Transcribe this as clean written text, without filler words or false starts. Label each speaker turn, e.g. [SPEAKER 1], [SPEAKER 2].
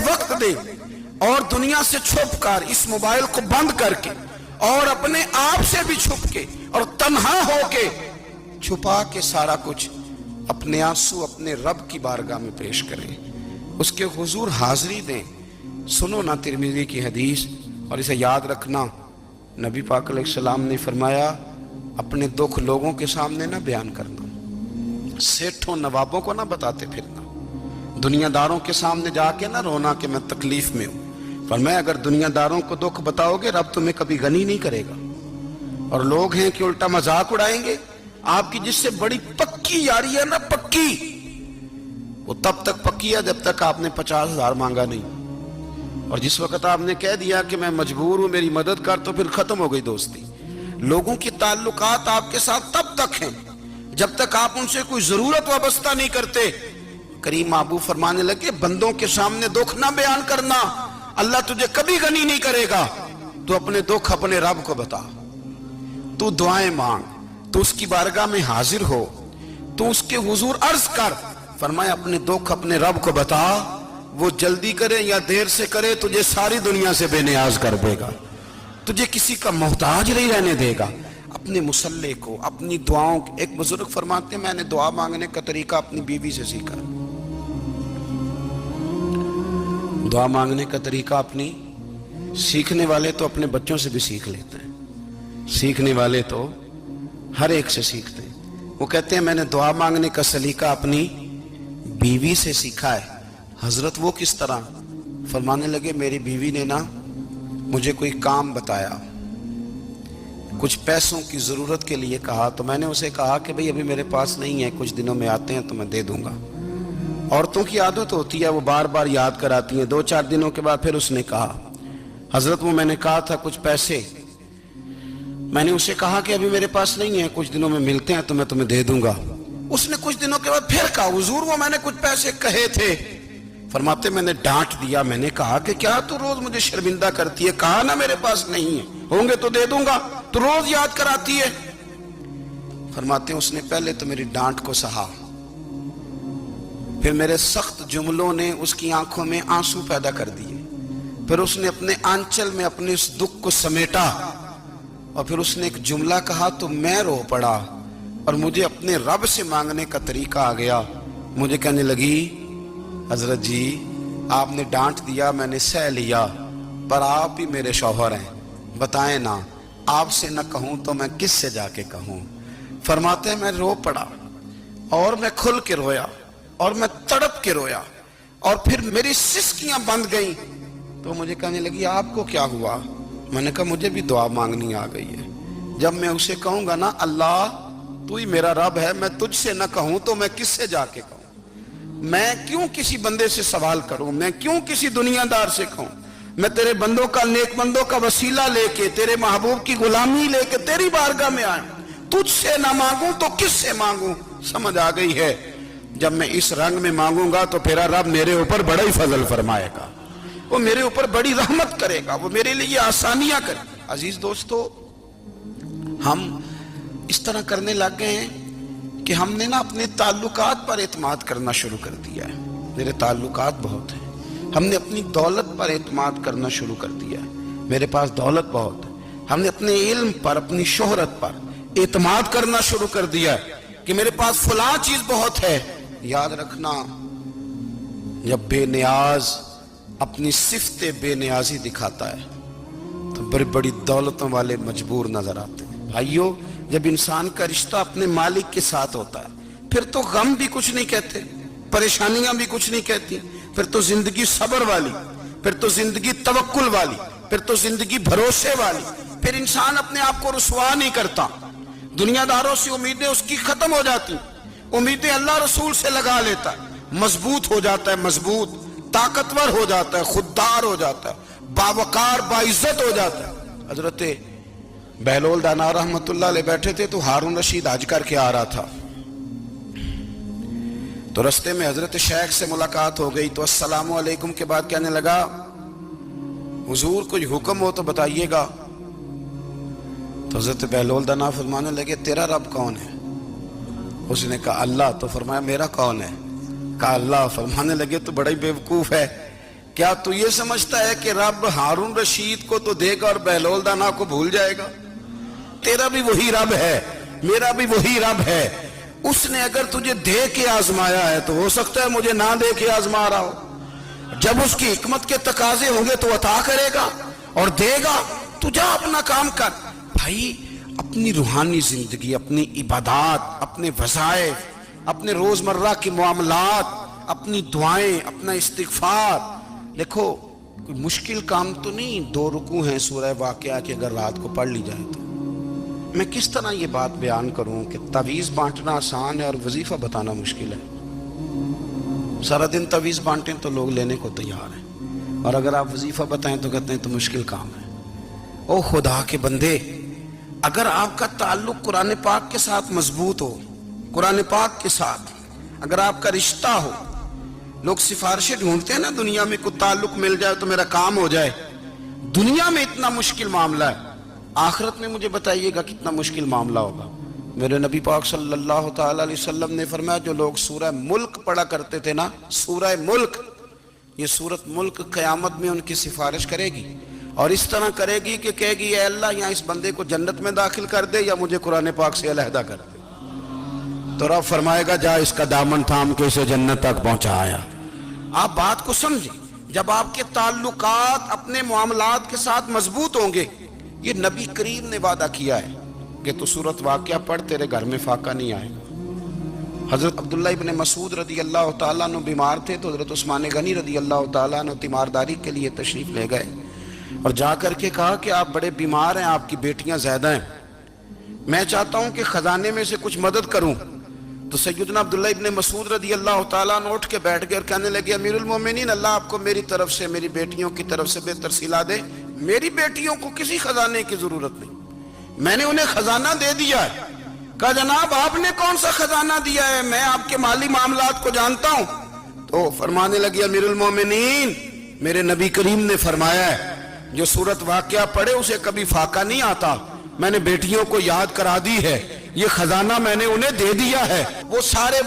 [SPEAKER 1] وقت دے اور دنیا سے چھپ کر اس موبائل کو بند کر کے اور اپنے آپ سے بھی چھپ کے اور تنہا ہو کے چھپا کے سارا کچھ اپنے آنسو اپنے رب کی بارگاہ میں پیش کریں، اس کے حضور حاضری دیں۔ سنو نا ترمذی کی حدیث، اور اسے یاد رکھنا، نبی پاک علیہ السلام نے فرمایا اپنے دکھ لوگوں کے سامنے نہ بیان کرنا، سیٹھوں نوابوں کو نہ بتاتے پھرنا، دنیا داروں کے سامنے جا کے نہ رونا کہ میں تکلیف میں ہوں۔ فرمایا اگر دنیا داروں کو دکھ بتاؤ گے رب تمہیں کبھی غنی نہیں کرے گا، اور لوگ ہیں کہ الٹا مذاق اڑائیں گے۔ آپ کی جس سے بڑی پکی یاری ہے نا، پکی، وہ تب تک پکی ہے جب تک آپ نے 50,000 مانگا نہیں، اور جس وقت آپ نے کہہ دیا کہ میں مجبور ہوں میری مدد کر، تو پھر ختم ہو گئی دوستی۔ لوگوں کی تعلقات آپ کے ساتھ تب تک ہیں جب تک آپ ان سے کوئی ضرورت وابستہ نہیں کرتے۔ کریم محبوب فرمانے لگے بندوں کے سامنے دکھ نہ بیان کرنا، اللہ تجھے کبھی غنی نہیں کرے گا۔ تو اپنے دکھ اپنے رب کو بتا، تو دعائیں مانگ، تو اس کی بارگاہ میں حاضر ہو، تو اس کے حضور عرض کر۔ فرمایا اپنے دکھ اپنے رب کو بتا، وہ جلدی کرے یا دیر سے کرے تجھے ساری دنیا سے بے نیاز کر دے گا، تجھے کسی کا محتاج نہیں رہنے دے گا۔ اپنے مسلح کو، اپنی دعاؤں، ایک بزرگ فرماتے ہیں میں نے دعا مانگنے کا طریقہ اپنی بیوی سے سیکھا، دعا مانگنے کا طریقہ اپنی، سیکھنے والے تو اپنے بچوں سے بھی سیکھ لیتے ہیں، سیکھنے والے تو ہر ایک سے سیکھتے ہیں۔ وہ کہتے ہیں میں نے دعا مانگنے کا سلیقہ اپنی بیوی سے سیکھا ہے۔ حضرت وہ کس طرح؟ فرمانے لگے میری بیوی نے نا مجھے کوئی کام بتایا، کچھ پیسوں کی ضرورت کے لیے کہا، تو میں نے اسے کہا کہ بھئی ابھی میرے پاس نہیں ہے، کچھ دنوں میں آتے ہیں تو میں دے دوں گا۔ عورتوں کی عادت ہوتی ہے وہ بار بار یاد کراتی ہیں، 2-4 دنوں کے بعد پھر اس نے کہا حضرت وہ میں نے کہا تھا کچھ پیسے، میں نے اسے کہا کہ ابھی میرے پاس نہیں ہے، کچھ دنوں میں ملتے ہیں تو میں تمہیں دے دوں گا۔ اس نے کچھ دنوں کے بعد پھر کہا حضور وہ میں نے کچھ پیسے کہے تھے۔ فرماتے میں نے ڈانٹ دیا، میں نے کہا کہ کیا تو روز مجھے شرمندہ کرتی ہے، کہا نا میرے پاس نہیں ہے، ہوں گے تو دے دوں گا، تو روز یاد کراتی ہے۔ فرماتے ہیں اس نے پہلے تو میری ڈانٹ کو سہا، پھر میرے سخت جملوں نے اس کی آنکھوں میں آنسو پیدا کر دیے، پھر اس نے اپنے آنچل میں اپنے اس دکھ کو سمیٹا، اور پھر اس نے ایک جملہ کہا تو میں رو پڑا، اور مجھے اپنے رب سے مانگنے کا طریقہ آ گیا۔ مجھے کہنے لگی حضرت جی آپ نے ڈانٹ دیا میں نے سہ لیا، پر آپ ہی میرے شوہر ہیں، بتائیں نا آپ سے نہ کہوں تو میں کس سے جا کے کہوں۔ فرماتے ہیں میں رو پڑا، اور میں کھل کے رویا، اور میں تڑپ کے رویا، اور پھر میری سسکیاں بند گئیں۔ تو مجھے کہنے لگی آپ کو کیا ہوا؟ میں نے کہا مجھے بھی دعا مانگنی آ گئی ہے، جب میں اسے کہوں گا نا اللہ تو ہی میرا رب ہے، میں تجھ سے نہ کہوں تو میں کس سے جا کے کہوں، میں کیوں کسی بندے سے سوال کروں، میں کیوں کسی دنیا دار سے کہوں، میں تیرے بندوں کا، نیک بندوں کا وسیلہ لے کے، تیرے محبوب کی غلامی لے کے تیری بارگاہ میں آئیں، تجھ سے نہ مانگوں تو کس سے مانگوں؟ سمجھ آ گئی ہے جب میں اس رنگ میں مانگوں گا تو پھر رب میرے اوپر بڑا ہی فضل فرمائے گا، وہ میرے اوپر بڑی رحمت کرے گا، وہ میرے لیے آسانیاں کرے گا۔ عزیز دوستو ہم اس طرح کرنے لگ گئے ہیں کہ ہم نے نا اپنے تعلقات پر اعتماد کرنا شروع کر دیا ہے۔ میرے تعلقات بہت ہیں، ہم نے اپنی دولت پر اعتماد کرنا شروع کر دیا ہے، میرے پاس دولت بہت ہے، ہم نے اپنے علم پر، اپنی شہرت پر اعتماد کرنا شروع کر دیا ہے کہ میرے پاس فلاں چیز بہت ہے۔ یاد رکھنا جب بے نیاز اپنی صفت بے نیازی دکھاتا ہے تو بڑی بڑی دولتوں والے مجبور نظر آتے ہیں۔ بھائیو جب انسان کا رشتہ اپنے مالک کے ساتھ ہوتا ہے پھر تو غم بھی کچھ نہیں کہتے، پریشانیاں بھی کچھ نہیں کہتی، پھر تو زندگی صبر والی، پھر تو زندگی توکل والی، پھر تو زندگی بھروسے والی، پھر انسان اپنے آپ کو رسوا نہیں کرتا، دنیا داروں سے امیدیں اس کی ختم ہو جاتی، امیدیں اللہ رسول سے لگا لیتا ہے، مضبوط ہو جاتا ہے، مضبوط، طاقتور ہو جاتا ہے، خوددار ہو جاتا ہے، باوقار باعزت ہو جاتا ہے۔ حضرت بہلول دانا رحمت اللہ علیہ بیٹھے تھے تو ہارون رشید حج کر کے آ رہا تھا، تو رستے میں حضرت شیخ سے ملاقات ہو گئی، تو السلام علیکم کے بعد کہنے لگا حضور کوئی حکم ہو تو بتائیے گا۔ تو حضرت بہلول دانا فرمانے لگے تیرا رب کون ہے؟ اس نے کہا اللہ۔ تو فرمایا میرا کون ہے؟ کہا اللہ۔ فرمانے لگے تو بڑا ہی بیوقوف ہے، کیا تو یہ سمجھتا ہے کہ رب ہارون رشید کو تو دے گا اور بہلول دانا کو بھول جائے گا؟ تیرا بھی وہی رب ہے، میرا بھی وہی رب ہے۔ اس نے اگر تجھے دے کے آزمایا ہے تو ہو سکتا ہے مجھے نہ دے کے آزما رہا ہو۔ جب اس کی حکمت کے تقاضے ہوں گے تو عطا کرے گا اور دے گا۔ تو جا اپنا کام کر بھائی، اپنی روحانی زندگی، اپنی عبادات، اپنے وظائف، اپنے روزمرہ کے معاملات، اپنی دعائیں، اپنا استغفار۔ دیکھو کوئی مشکل کام تو نہیں، 2 رکوع ہیں سورہ واقعہ کے، اگر رات کو پڑھ لی جائے تو۔ میں کس طرح یہ بات بیان کروں کہ تعویذ بانٹنا آسان ہے اور وظیفہ بتانا مشکل ہے؟ سارا دن تعویذ بانٹیں تو لوگ لینے کو تیار ہیں، اور اگر آپ وظیفہ بتائیں تو کہتے ہیں تو مشکل کام ہے۔ او خدا کے بندے، اگر آپ کا تعلق قرآن پاک کے ساتھ مضبوط ہو، قرآن پاک کے ساتھ اگر آپ کا رشتہ ہو، لوگ سفارشیں ڈھونڈتے ہیں نا دنیا میں، کوئی تعلق مل جائے تو میرا کام ہو جائے۔ دنیا میں اتنا مشکل معاملہ ہے، آخرت میں مجھے بتائیے گا کتنا مشکل معاملہ ہوگا۔ میرے نبی پاک صلی اللہ تعالی علیہ وسلم نے فرمایا، جو لوگ سورہ ملک پڑھا کرتے تھے نا، سورہ ملک، یہ سورت ملک قیامت میں ان کی سفارش کرے گی، اور اس طرح کرے گی کہ کہے گی اے اللہ یہاں اس بندے کو جنت میں داخل کر دے یا مجھے قرآن پاک سے علیحدہ کر دے۔ تو رب فرمائے گا جا اس کا دامن تھام کے اسے جنت تک پہنچایا۔ آپ بات کو سمجھیں، جب آپ کے تعلقات اپنے معاملات کے ساتھ مضبوط ہوں گے، یہ نبی کریم نے وعدہ کیا ہے کہ تو سورت واقعہ پڑھ، تیرے گھر میں فاقہ نہیں آئے گا۔ حضرت عبداللہ ابن مسعود رضی اللہ تعالیٰ عنہ بیمار تھے تو حضرت عثمان غنی رضی اللہ تعالیٰ عنہ تیمارداری کے لیے تشریف لے گئے، اور جا کر کے کہا کہ آپ بڑے بیمار ہیں، آپ کی بیٹیاں زیادہ ہیں، میں چاہتا ہوں کہ خزانے میں سے کچھ مدد کروں۔ تو سیدنا عبداللہ ابن مسعود رضی اللہ تعالیٰ عنہ اٹھ کے بیٹھ گئے اور کہنے لگے، امیر المومنین، اللہ آپ کو میری طرف سے، میری بیٹیوں کی طرف سے بہتر صلہ دے، میری بیٹیوں کو کسی خزانے کی ضرورت نہیں، میں نے انہیں خزانہ دے دیا ہے۔ کہا جناب آپ نے کون سا خزانہ دیا ہے، میں آپ کے مالی معاملات کو جانتا ہوں۔ تو فرمانے لگی، امیر المومنین، میرے نبی کریم نے فرمایا ہے جو سورت واقعہ پڑھے اسے کبھی فاقہ نہیں آتا، میں نے بیٹیوں کو یاد کرا دی ہے، یہ خزانہ میں نے انہیں دے دیا ہے۔ وہ سارے